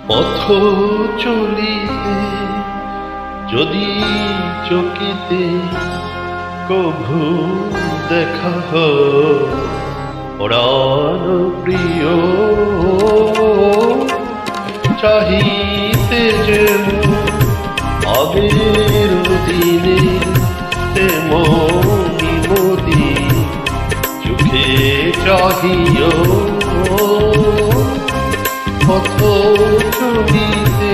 পথ চলিতে যদি চকিতে কভু দেখা প্রাণ প্রিয় চাহিতে যে আগের দিনে তেমনি মোদি চোখে চাহিও পথ চলিতে